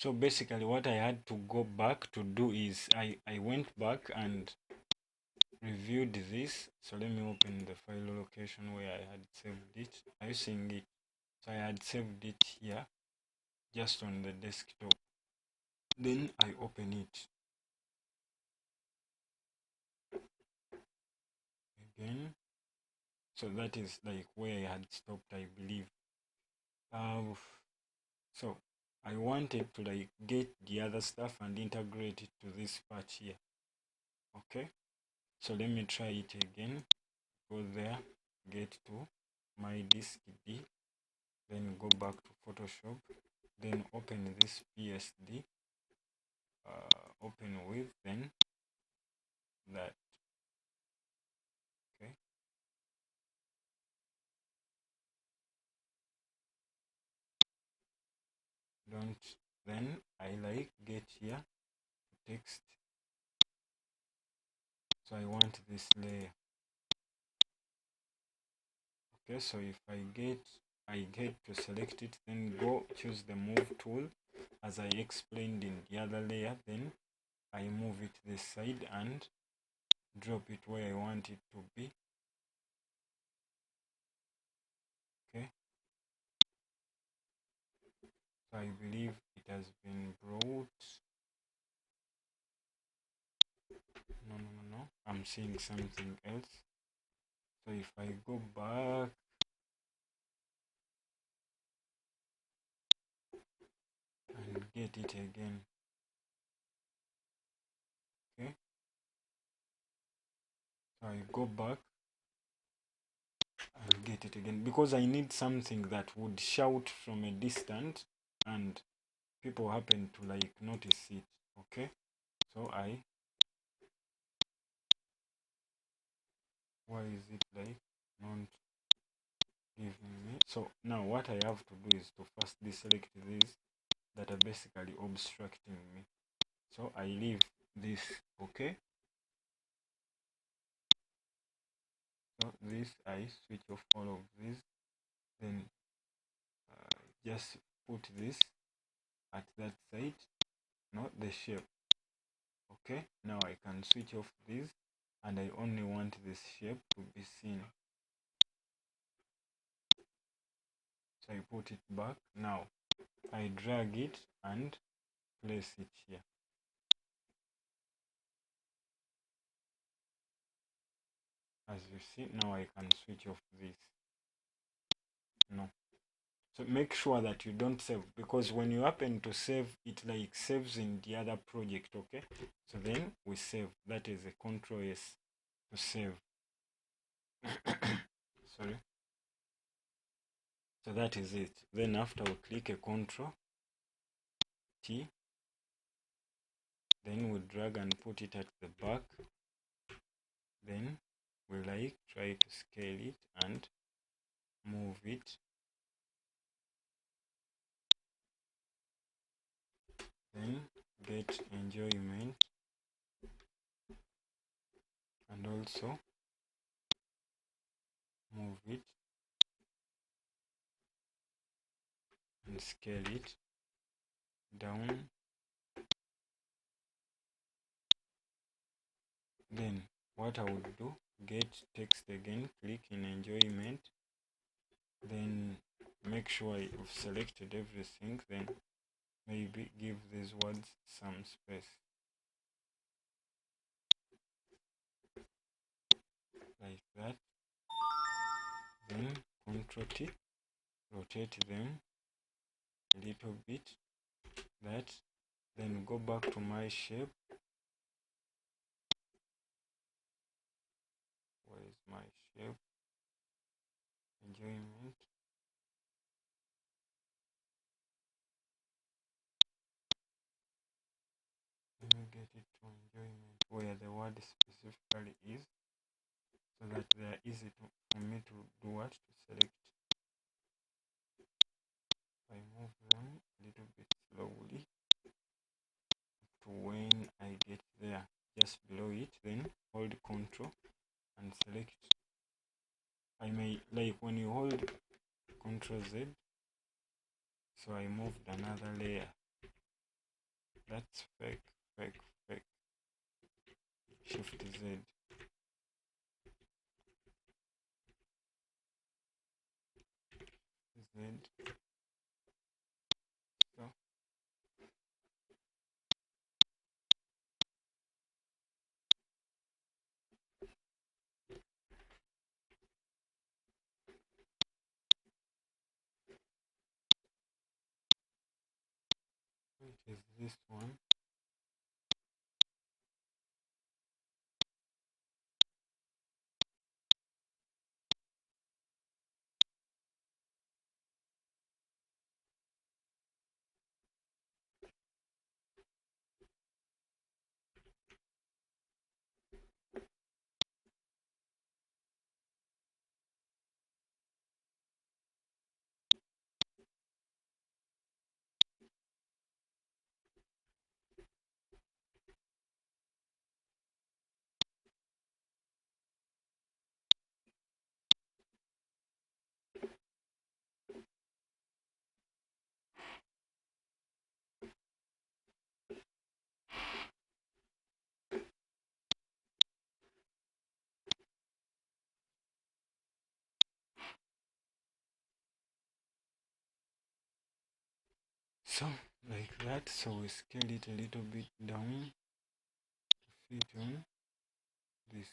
So basically what I had to go back to do is I went back and reviewed this. So let me open the file location where I had saved it. Are you seeing it? So I had saved it here, just on the desktop. Then I open it again. So that is like where I had stopped, I believe. So I wanted to like get the other stuff and integrate it to this part here. Okay, so let me try it again. Go there, get to my disk D, then go back to Photoshop, then open this PSD, open with, then that. Okay, don't, then I like get here text. So I want this layer. Okay, so if I get to select it, then go choose the move tool as I explained in the other layer, then I move it this side and drop it where I want it to be. Okay, so I believe it has been brought. No, I'm seeing something else. So if I go back and get it again, okay, so I go back and get it again because I need something that would shout from a distance and people happen to like notice it. Okay, so why is it like not giving me? So now what I have to do is to first deselect these that are basically obstructing me. So I leave this. Okay, so this I switch off all of these, then just put this at that side, not the shape. Okay, now I can switch off this and I only want this shape to be seen. So I put it back. Now I drag it and place it here. As you see, now I can switch off this. No. So make sure that you don't save, because when you happen to save, it like saves in the other project. Okay, so then we save. That is a Control S to save. Sorry. So that is it. Then after we click a Control T, then we drag and put it at the back. Then we like try to scale it and move it. Then get enjoyment and also move it and scale it down. Then what I would do, get text again, click in enjoyment, then make sure you've selected everything, then maybe give these words some space like that. Then Ctrl T, rotate them a little bit, that, then go back to my shape. Where is my shape? Enjoyment. Let me get it to enjoyment where the word specifically is, so that they are easy for me to do what, to select. I move them a little bit slowly to when I get there, just below it, then hold Ctrl and select. I may like when you hold Ctrl Z, so I moved another layer. It's fake, fake, fake. Shift Z. Z. So it is this one. So like that. So we scale it a little bit down to fit on this.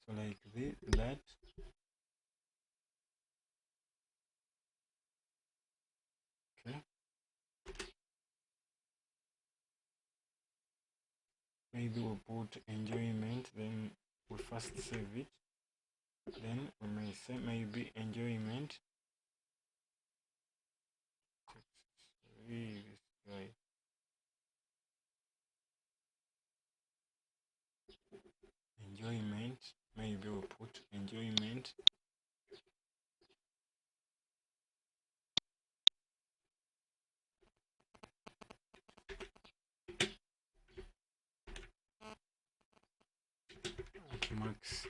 So like this, that. Okay. Maybe we'll put enjoyment, then we first save it. Then we may say maybe enjoyment. This guy. Enjoyment. Maybe we'll put enjoyment. Okay, max.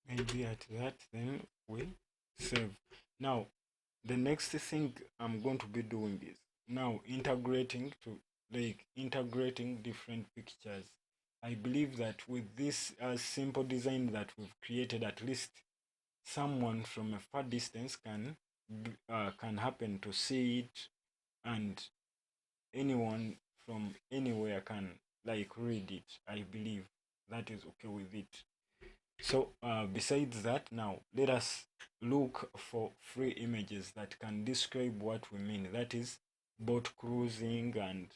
Maybe at that, then we save. Now the next thing I'm going to be doing is now integrating different pictures. I believe that with this simple design that we've created, at least someone from a far distance can happen to see it, and anyone from anywhere can like read it. I believe that is okay with it. So besides that, now let us look for free images that can describe what we mean. That is boat cruising and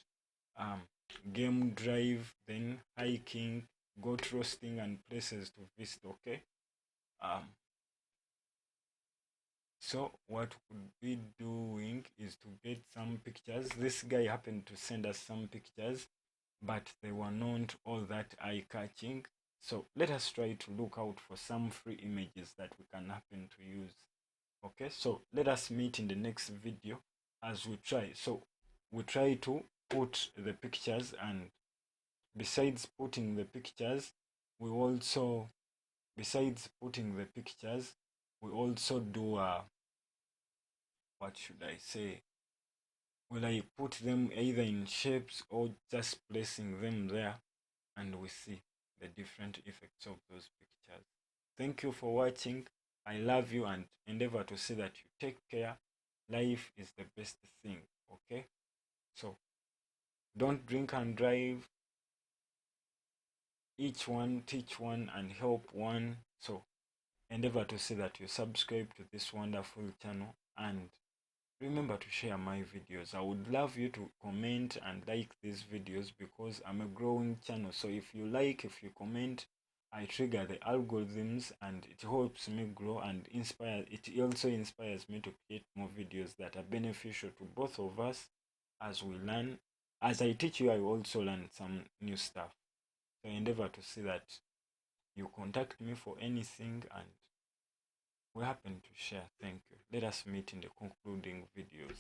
game drive, then hiking, goat roasting, and places to visit. Okay. Um, so what we'll be doing is to get some pictures. This guy happened to send us some pictures, but they were not all that eye-catching. So let us try to look out for some free images that we can happen to use. Okay, so let us meet in the next video as we try. So we try to put the pictures, and besides putting the pictures, we also besides putting the pictures, we also do what should I say, will I put them either in shapes or just placing them there, and we see the different effects of those pictures. Thank you for watching. I love you and endeavor to see that you take care. Life is the best thing, okay? So don't drink and drive. Each one teach one and help one. So endeavor to see that you subscribe to this wonderful channel, and remember to share my videos. I would love you to comment and like these videos because I'm a growing channel. So if you like, if you comment, I trigger the algorithms and it helps me grow and inspire. It also inspires me to create more videos that are beneficial to both of us as we learn. As I teach you, I also learn some new stuff. So endeavor to see that you contact me for anything and we happen to share. Thank you. Let us meet in the concluding videos.